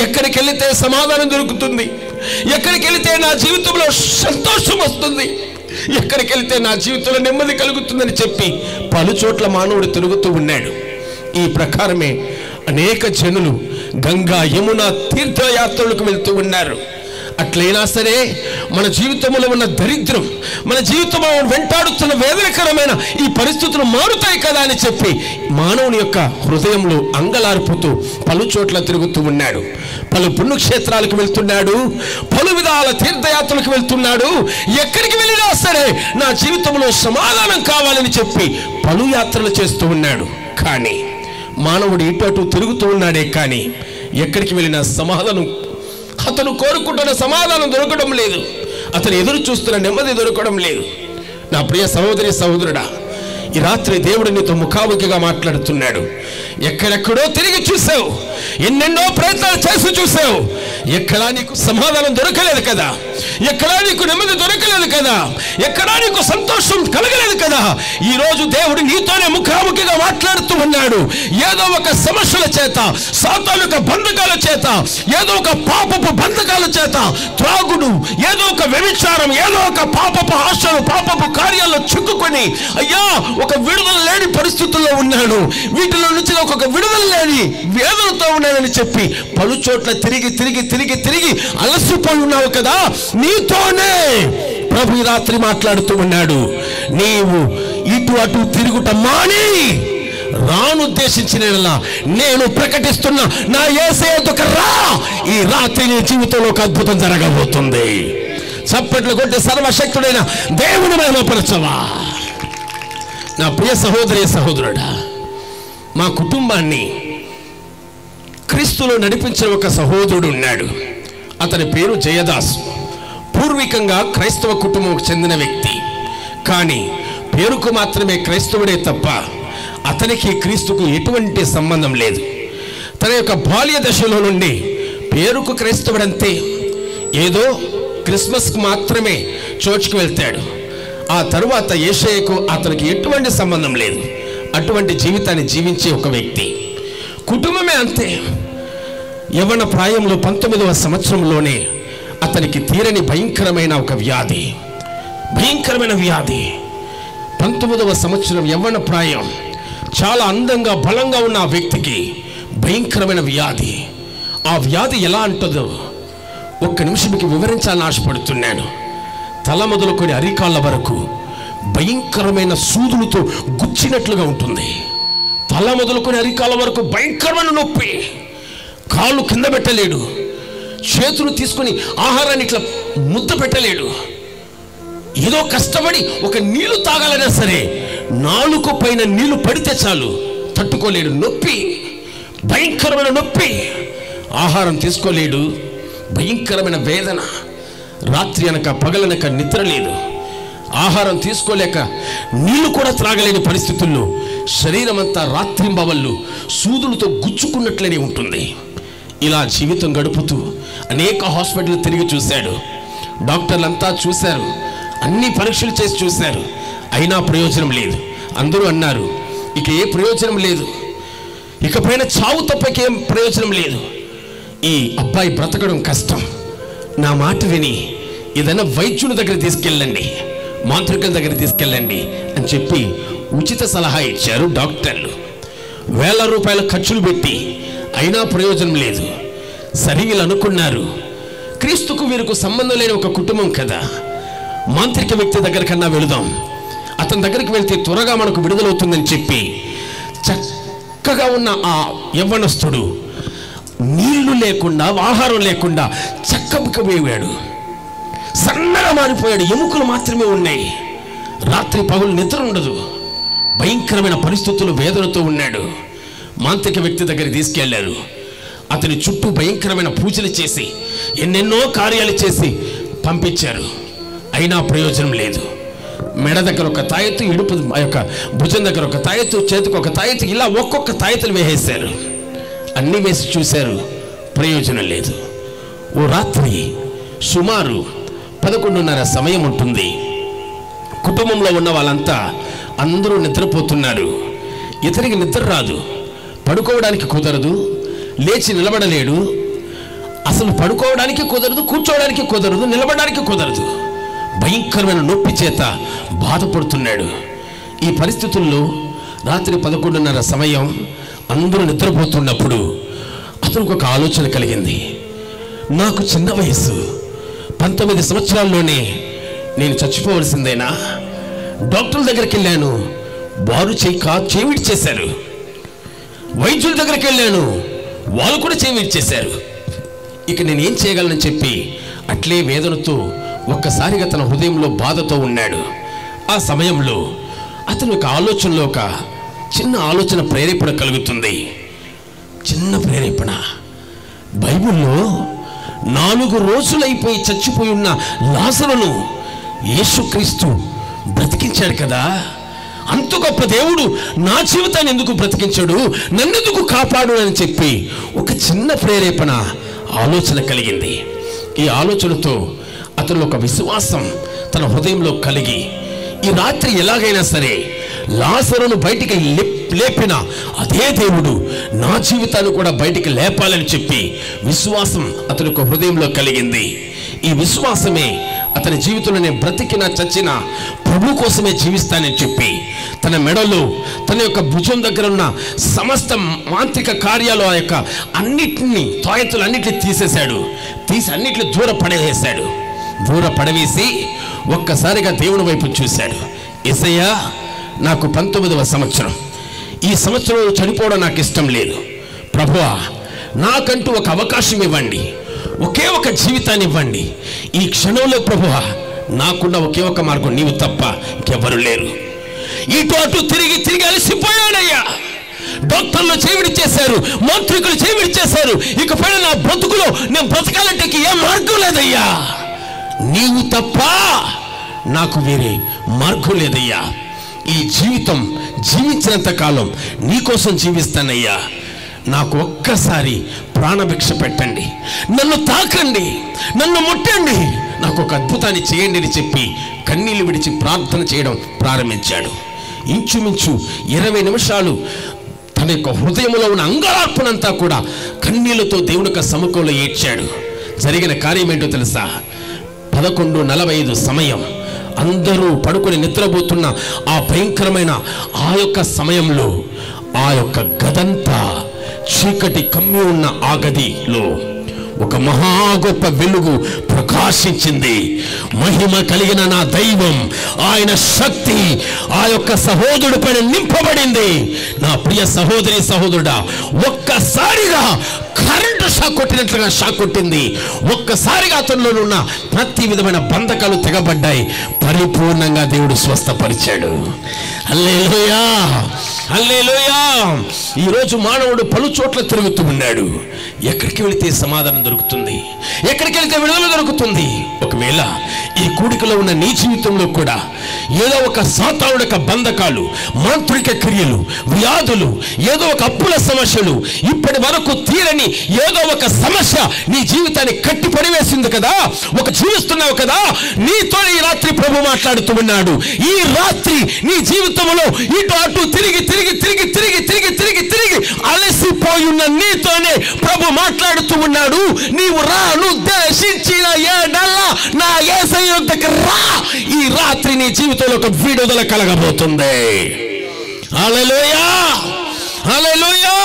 ఎక్కడికి వెళితే సమాధానం దొరుకుతుంది, ఎక్కడికి వెళితే నా జీవితంలో సంతోషం వస్తుంది, ఎక్కడికి వెళితే నా జీవితంలో నెమ్మది కలుగుతుందని చెప్పి పలు చోట్ల మానవుడు తిరుగుతూ ఉన్నాడు. ఈ ప్రకారమే అనేక జనులు గంగా యమున తీర్థయాత్రలకు వెళ్తూ ఉన్నారు. అట్లయినా సరే మన జీవితంలో ఉన్న దరిద్రం, మన జీవితంలో వెంటాడుతున్న వేదనకరమైన ఈ పరిస్థితులు మారుతాయి కదా అని చెప్పి మానవుని యొక్క హృదయంలో అంగలార్పుతూ పలు చోట్ల తిరుగుతూ ఉన్నాడు. పలు పుణ్యక్షేత్రాలకు వెళ్తున్నాడు, పలు విధాల తీర్థయాత్రలకు వెళ్తున్నాడు. ఎక్కడికి వెళ్ళినా సరే నా జీవితంలో సమాధానం కావాలని చెప్పి పలు యాత్రలు చేస్తూ ఉన్నాడు. కానీ మానవుడు ఇటు అటు తిరుగుతూ ఉన్నాడే కానీ ఎక్కడికి వెళ్ళినా సమాధానం, అతను కోరుకుంటున్న సమాధానం దొరకడం లేదు, అతను ఎదురు చూస్తున్న నెమ్మది దొరకడం లేదు. నా ప్రియ సహోదరి సహోదరుడా, ఈ రాత్రి దేవుడు నీతో ముఖాముఖిగా మాట్లాడుతున్నాడు. ఎక్కడెక్కడో తిరిగి చూసావు, ఎన్నెన్నో ప్రయత్నాలు చేసి చూసావు, ఎక్కడా నీకు సమాధానం దొరకలేదు కదా, ఎక్కడా నీకు నెమ్మది దొరకలేదు కదా, ఎక్కడా నీకు సంతోషం కలగలేదు కదా. ఈరోజు దేవుడు నీతోనే ముఖాముఖిగా మాట్లాడుతూ ఉన్నాడు. ఏదో ఒక సమస్యల చేత, సాతాను యొక్క బంధకాల చేత, ఏదో ఒక పాపపు బంధకాల చేత, త్రాగుడు, ఏదో ఒక వ్యభిచారం, ఏదో ఒక పాపపు ఆశలు, పాపపు కార్యాల్లో చిక్కుకొని అయ్యా ఒక విడుదల లేని పరిస్థితుల్లో ఉన్నాడు, వీటిలో నుంచి ఒక విడుదల లేని వేదనతో ఉన్నాడని చెప్పి పలు చోట్ల తిరిగి తిరిగి తిరిగి తిరిగి అలసిపోయి ఉన్నావు కదా. నీతోనే ప్రభు ఈ రాత్రి మాట్లాడుతూ ఉన్నాడు. నీవు ఇటు అటు తిరుగుట మాని రానుద్దేశించిన నేను ప్రకటిస్తున్నా నా యేసయ్యకు రా. ఈ రాత్రి నీ జీవితంలో ఒక అద్భుతం జరగబోతుంది. చప్పట్లు కొట్టి సర్వశక్తుడైన దేవుని మహిమపరచవా. నా ప్రియ సహోదరి సహోదరుడా, మా కుటుంబాన్ని క్రీస్తులో నడిపించిన ఒక సహోదరుడు ఉన్నాడు. అతని పేరు జయదాస్. పూర్వీకంగా క్రైస్తవ కుటుంబంకు చెందిన వ్యక్తి, కానీ పేరుకు మాత్రమే క్రైస్తవుడే తప్ప అతనికి క్రీస్తుకు ఎటువంటి సంబంధం లేదు. తన యొక్క బాల్య దశలో నుండి పేరుకు క్రైస్తవుడంతే, ఏదో క్రిస్మస్కు మాత్రమే చర్చ్కి వెళ్తాడు. ఆ తరువాత యేసయ్యకు అతనికి ఎటువంటి సంబంధం లేదు. అటువంటి జీవితాన్ని జీవించే ఒక వ్యక్తి. కుటుంబమే అంతే. యవ్వన ప్రాయంలో 19వ సంవత్సరంలోనే అతనికి తీరని భయంకరమైన ఒక వ్యాధి, భయంకరమైన వ్యాధి. 19వ సంవత్సరం యవ్వన ప్రాయం, చాలా అందంగా బలంగా ఉన్న ఆ వ్యక్తికి భయంకరమైన వ్యాధి. ఆ వ్యాధి ఎలా అంటుందో ఒక్క నిమిషంకి వివరించాలని ఆశపడుతున్నాను. తల మొదలుకొని అరికాళ్ళ వరకు భయంకరమైన సూదులతో గుచ్చినట్లుగా ఉంటుంది. తల మొదలుకొని అరికాళ్ళ వరకు భయంకరమైన నొప్పి. కాళ్ళు కింద పెట్టలేడు, చేతులు తీసుకొని ఆహారాన్ని ఇట్లా ముద్ద పెట్టలేడు. ఏదో కష్టపడి ఒక నీళ్లు తాగాలన్నా సరే నాలుక పైన నీళ్లు పడితే చాలు తట్టుకోలేడు. నొప్పి, భయంకరమైన నొప్పి. ఆహారం తీసుకోలేడు, భయంకరమైన వేదన. రాత్రి అనక పగలనక నిద్ర లేదు. ఆహారం తీసుకోలేక నీళ్లు కూడా త్రాగలేని పరిస్థితుల్లో శరీరం అంతా రాత్రింబవళ్ళు సూదులతో గుచ్చుకున్నట్లనే ఉంటుంది. ఇలా జీవితం గడుపుతూ అనేక హాస్పిటల్ తిరిగి చూశాడు. డాక్టర్లంతా చూశారు, అన్ని పరీక్షలు చేసి చూశారు, అయినా ప్రయోజనం లేదు. అందరూ అన్నారు ఇక ఏ ప్రయోజనం లేదు, ఇకపైన చావు తప్పకేం ప్రయోజనం లేదు, ఈ అబ్బాయి బ్రతకడం కష్టం. నా మాట విని ఏదైనా వైద్యుల దగ్గర తీసుకెళ్ళండి, మాంత్రికుల దగ్గర తీసుకెళ్ళండి అని చెప్పి ఉచిత సలహా ఇచ్చారు డాక్టర్లు. వేల రూపాయల ఖర్చులు పెట్టి అయినా ప్రయోజనం లేదు. సరే వీళ్ళు అనుకున్నారు క్రీస్తుకు వీరికి సంబంధం లేని ఒక కుటుంబం కదా, మాంత్రిక వ్యక్తి దగ్గర కన్నా వెళుదాం, అతని దగ్గరికి వెళ్తే త్వరగా మనకు విడుదలవుతుందని చెప్పి చక్కగా ఉన్న ఆ యవ్వనస్తుడు నీళ్లు లేకుండా ఆహారం లేకుండా చక్కబిక్కబోయాడు. సన్నగా మారిపోయాడు. ఎముకలు మాత్రమే ఉన్నాయి. రాత్రి పగులు నిద్ర ఉండదు. భయంకరమైన పరిస్థితులు, వేదనతో ఉన్నాడు. మాంత్రిక వ్యక్తి దగ్గర తీసుకెళ్లారు. అతని చుట్టూ భయంకరమైన పూజలు చేసి ఎన్నెన్నో కార్యాలు చేసి పంపించారు. అయినా ప్రయోజనం లేదు. మెడ దగ్గర ఒక తాయెత్తు, ఇడుపు యొక్క భుజం దగ్గర ఒక తాయెత్తు, చేతికి ఒక తాయెత్తు, ఇలా ఒక్కొక్క తాయెత్తులు వేసేశారు. అన్నీ వేసి చూశారు, ప్రయోజనం లేదు. ఓ రాత్రి సుమారు 11:30 సమయం ఉంటుంది. కుటుంబంలో ఉన్న వాళ్ళంతా అందరూ నిద్రపోతున్నారు. ఇతనికి నిద్ర రాదు, పడుకోవడానికి కుదరదు, లేచి నిలబడలేడు. అసలు పడుకోవడానికి కుదరదు, కూర్చోవడానికి కుదరదు, నిలబడడానికి కుదరదు. భయంకరమైన నొప్పి చేత బాధపడుతున్నాడు. ఈ పరిస్థితుల్లో రాత్రి 11:30 సమయం, అందరూ నిద్రపోతున్నప్పుడు అతనికి ఒక ఆలోచన కలిగింది. నాకు చిన్న వయసు, 19 సంవత్సరాల్లోనే నేను చచ్చిపోవలసిందేనా? డాక్టర్ల దగ్గరికి వెళ్ళాను, వారు చేవిడి చేశారు. వైద్యుల దగ్గరికి వెళ్ళాను, వాళ్ళు కూడా చేవిడి చేశారు. ఇక నేను ఏం చేయగలనని చెప్పి అట్లే వేదనతో ఒక్కసారిగా తన హృదయంలో బాధతో ఉన్నాడు. ఆ సమయంలో అతను ఒక ఆలోచనలో ఒక చిన్న ఆలోచన ప్రేరేపణ కలుగుతుంది. చిన్న ప్రేరేపణ. బైబిల్లో 4 రోజులైపోయి చచ్చిపోయి ఉన్న లాజరును యేసుక్రీస్తు బ్రతికించాడు కదా. అంత గొప్ప దేవుడు నా జీవితాన్ని ఎందుకు బ్రతికించాడు, నన్నెందుకు కాపాడు అని చెప్పి ఒక చిన్న ప్రేరేపణ ఆలోచన కలిగింది. ఈ ఆలోచనతో అతను ఒక విశ్వాసం తన హృదయంలో కలిగి, ఈ రాత్రి ఎలాగైనా సరే లాజరును బయటికి లేపిన అదే దేవుడు నా జీవితాన్ని కూడా బయటికి లేపాలని చెప్పి విశ్వాసం అతని హృదయంలో కలిగింది. ఈ విశ్వాసమే అతని జీవితంలో నేను బ్రతికినా చచ్చినా ప్రభు కోసమే జీవిస్తానని చెప్పి తన మెడలో తన యొక్క భుజం దగ్గర ఉన్న సమస్త మాంత్రిక కార్యాలు ఆ యొక్క అన్నిటినీ తాయెత్తులు అన్నిటిని తీసేశాడు. అన్నిటిని దూర పడవేసి ఒక్కసారిగా దేవుని వైపు చూశాడు. యేసయ్యా, నాకు 19వ సంవత్సరం, ఈ సంవత్సరంలో చనిపోవడం నాకు ఇష్టం లేదు. ప్రభువా, నాకంటూ ఒక అవకాశం ఇవ్వండి, ఒకే ఒక జీవితాన్ని ఇవ్వండి. ఈ క్షణంలో ప్రభువా, నాకున్న ఒకే ఒక మార్గం నీవు తప్ప ఇంకెవరు లేరు. ఇటు అటు తిరిగి అలసిపోయాడయ్యా. డాక్టర్లు చేవిడి చేశారు, మంత్రికులు చేవిడి చేశారు. ఇకపైన నా బ్రతుకులో నేను బ్రతకాలంటే ఏ మార్గం లేదయ్యా. నీవు తప్ప నాకు వేరే మార్గం లేదయ్యా. ఈ జీవితం జీవించినంత కాలం నీకోసం జీవిస్తానయ్యా. నాకు ఒక్కసారి ప్రాణభిక్ష పెట్టండి, నన్ను తాకండి, నన్ను ముట్టండి, నాకు ఒక అద్భుతాన్ని చేయండి అని చెప్పి కన్నీళ్లు విడిచి ప్రార్థన చేయడం ప్రారంభించాడు. ఇంచుమించు 20 నిమిషాలు తన యొక్క హృదయంలో ఉన్న అంగలార్పణంతా కూడా కన్నీళ్లతో దేవుని యొక్క సముఖంలో ఏడ్చాడు. జరిగిన కార్యం ఏంటో తెలుసా? 11:45 సమయం, అందరూ పడుకొని నిద్రపోతున్న ఆ భయంకరమైన ఆ యొక్క సమయంలో ఆ యొక్క గదంతా చీకటి కమ్మి ఉన్న ఆ గదిలో ఒక మహా గొప్ప వెలుగు ప్రకాశించింది. మహిమ కలిగిన నా దైవం, ఆయన శక్తి ఆ యొక్క సహోదరుడి పైన నింపబడింది. నా ప్రియ సహోదరి సహోదరుడా, ఒక్కసారిగా కరెంటు షాక్ కొట్టినట్లుగా షాక్ కొట్టింది. ఒక్కసారిగా అతనిలో ఉన్న ప్రతి విధమైన బంధకాలు తెగబడ్డాయి. పరిపూర్ణంగా దేవుడు స్వస్థపరిచాడు. హల్లెలూయా, హల్లెలూయా. ఈరోజు మానవుడు పలు చోట్ల తిరుగుతూ ఉన్నాడు. ఎక్కడికి వెళితే సమాధానం దొరుకుతుంది, ఎక్కడికి వెళితే విడుదల దొరుకుతుంది? ఒకవేళ ఈ కూడికలో ఉన్న నీ జీవితంలో కూడా ఏదో ఒక సాతానుడి యొక్క బంధకాలు, మాంత్రిక క్రియలు, వ్యాధులు, ఏదో ఒక అప్పుల సమస్యలు, ఇప్పటి వరకు తీరని ఏదో ఒక సమస్య నీ జీవితాన్ని కట్టి పడివేసింది కదా, ఒక జీవిస్తున్నావు కదా. నీతో ఈ రాత్రి ప్రభు మాట్లాడుతూ ఉన్నాడు. ఈ రాత్రి నీ జీవితంలో ఇటు అటు తిరిగి అలసిపోయి ఉన్న నీతోనే ప్రభు మాట్లాడుతూ ఉన్నాడు. నీవు రానుద్దేశించిన ఏడల్లా నా యేసయ్య వద్దకు రా. ఈ రాత్రి నీ జీవితంలో ఒక విడుదల కలగబోతుంది. హల్లెలూయా, హల్లెలూయా.